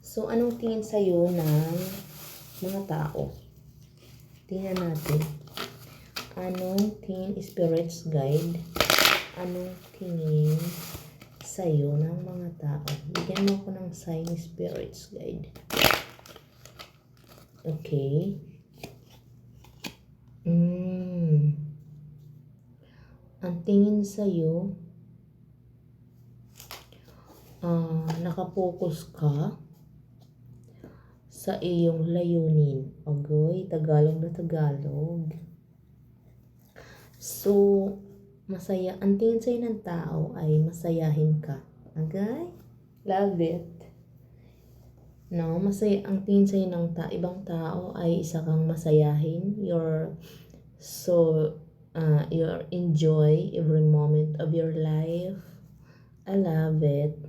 So, anong tingin sa'yo ng mga tao? Tingnan natin. Anong tingin spirits guide? Anong tingin sa'yo ng mga tao? Bigyan mo ako ng sign spirits guide. Okay. Ang tingin sa'yo, nakapokus ka sa iyong layunin. Agoy, Tagalog na Tagalog. So, masaya. Ang tingin sa'yo ng tao ay masayahin ka. Okay? Love it. No, masaya. Ang tingin sa'yo ng ibang tao ay isa kang masayahin. You enjoy every moment of your life. I love it.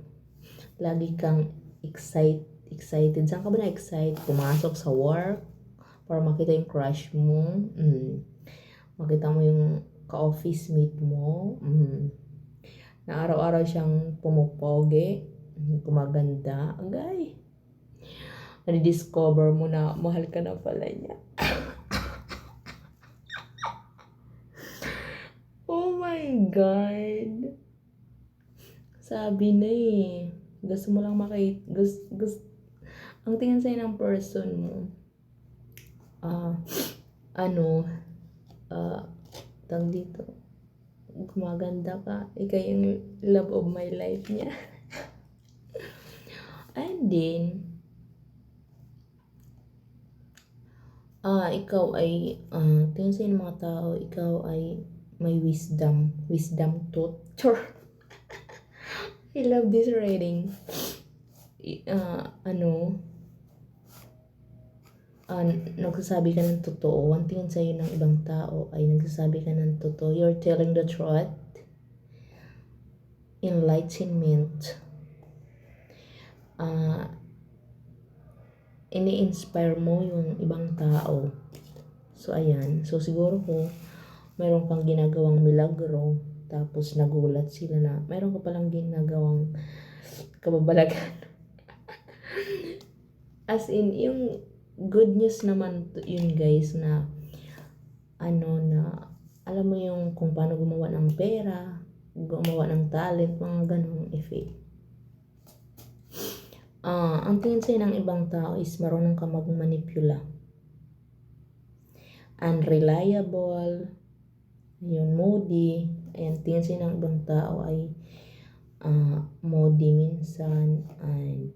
Lagi kang excited. Saan ka ba na-excite? Pumasok sa work para makita yung crush mo. Makita mo yung ka-office mate mo. Na araw-araw siyang pumupogi. Kumaganda. Agay. Nadi-discover mo na mahal ka na pala niya. Oh my God. Sabi na eh. Gusto mo lang ang tingin sa'yo ng person mo, tawag dito, gumaganda ka, ikaw yung love of my life niya. And then, ikaw ay, tingin sa'yo ng mga tao, ikaw ay may wisdom tooth. I love this reading. Nagsasabi ka ng totoo. Ang tingin sa'yo ng ibang tao ay nagsasabi ka ng totoo. You're telling the truth. Enlightenment. Ini-inspire mo yung ibang tao. So, ayan. So, siguro kung mayroon kang ginagawang milagro, tapos nagulat sila na mayroon ka palang ginagawang kababalagan. As in, yung good news naman yun guys, na alam mo yung kung paano gumawa ng pera, gumawa ng talent, mga ganong effect. Ang tingin sa'yo ng ibang tao is marunong ka magmanipula. Unreliable, yun, moody. Ayan, tingin sa'yo ng ibang tao ay moody minsan, and